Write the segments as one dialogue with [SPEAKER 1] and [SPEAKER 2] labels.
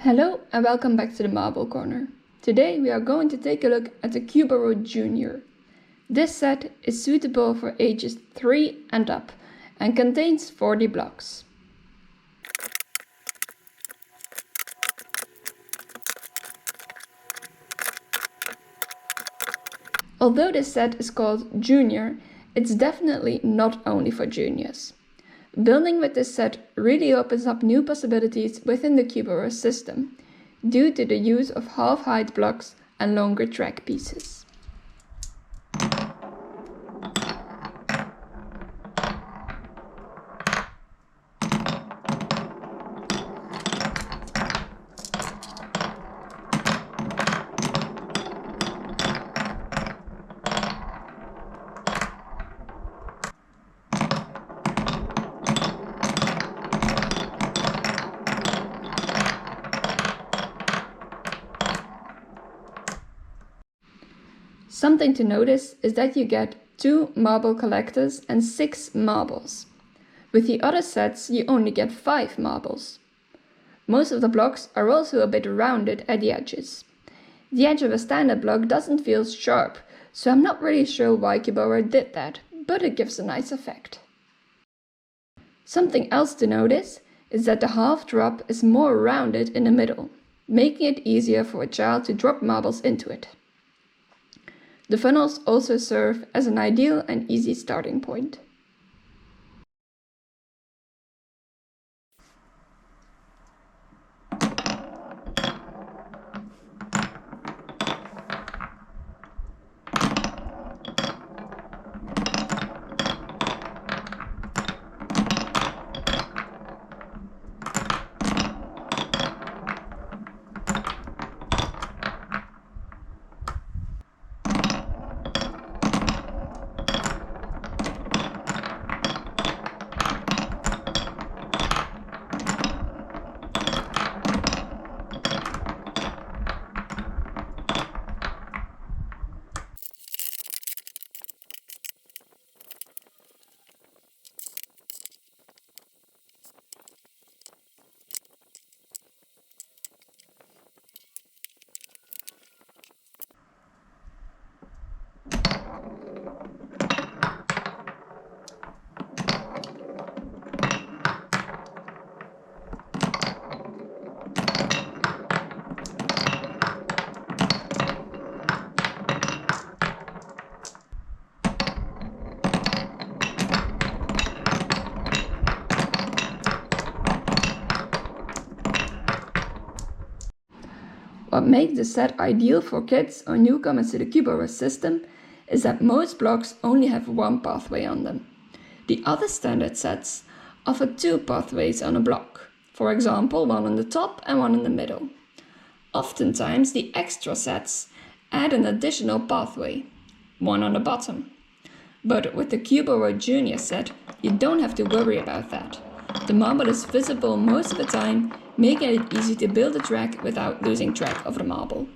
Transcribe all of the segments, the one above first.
[SPEAKER 1] Hello and welcome back to the Marble Corner. Today we are going to take a look at the Cuboro Junior. This set is suitable for ages 3 and up and contains 40 blocks. Although this set is called Junior, it's definitely not only for juniors. Building with this set really opens up new possibilities within the Cuboro system, due to the use of half-height blocks and longer track pieces. Something to notice is that you get 2 marble collectors and 6 marbles. With the other sets you only get 5 marbles. Most of the blocks are also a bit rounded at the edges. The edge of a standard block doesn't feel sharp, so I'm not really sure why Cuboro did that, but it gives a nice effect. Something else to notice is that the half drop is more rounded in the middle, making it easier for a child to drop marbles into it. The funnels also serve as an ideal and easy starting point. What makes the set ideal for kids or newcomers to the Cuboro system is that most blocks only have one pathway on them. The other standard sets offer 2 pathways on a block, for example one on the top and one in the middle. Oftentimes the extra sets add an additional pathway, one on the bottom. But with the Cuboro Junior set you don't have to worry about that. The marble is visible most of the time, making it easy to build a track without losing track of the marble.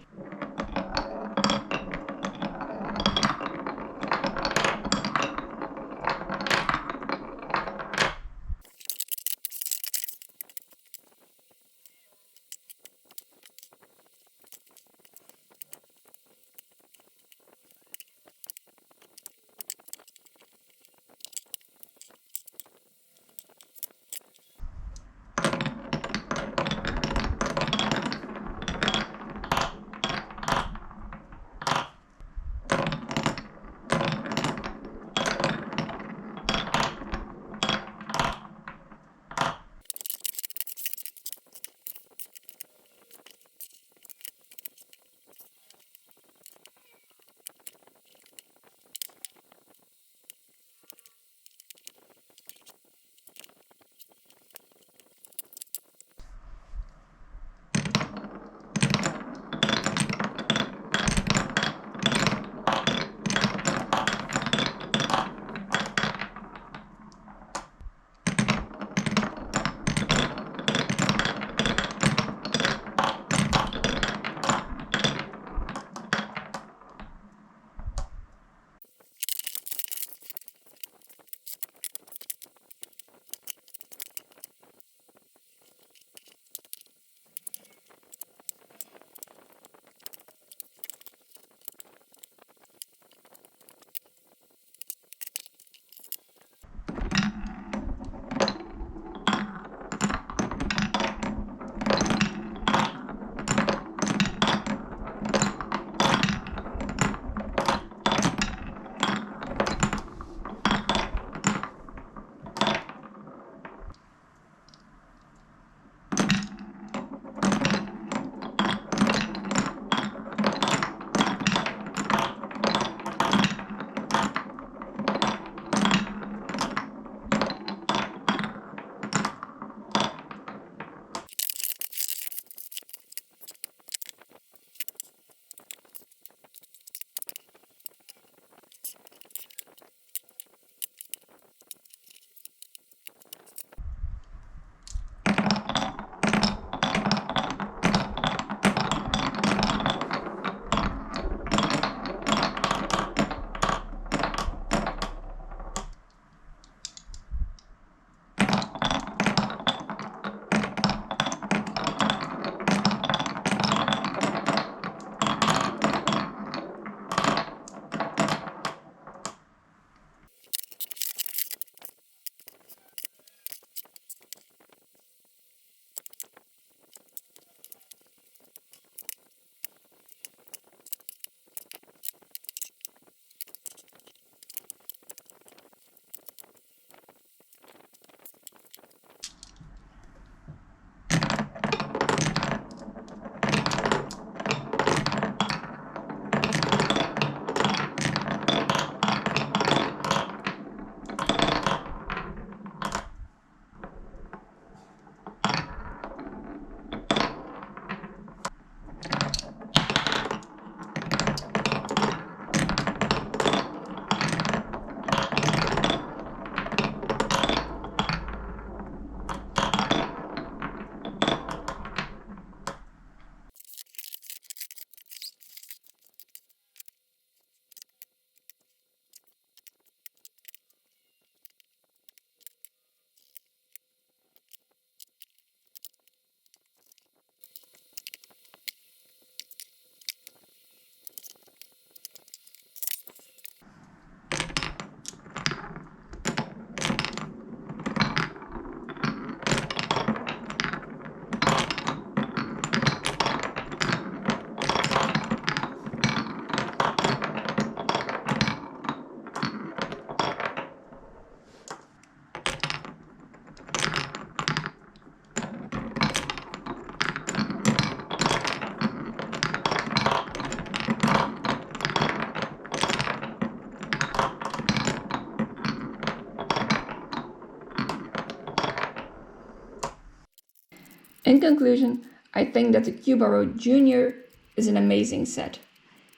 [SPEAKER 1] In conclusion, I think that the Cuboro Junior is an amazing set.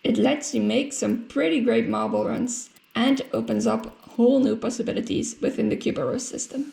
[SPEAKER 1] It lets you make some pretty great marble runs and opens up whole new possibilities within the Cuboro system.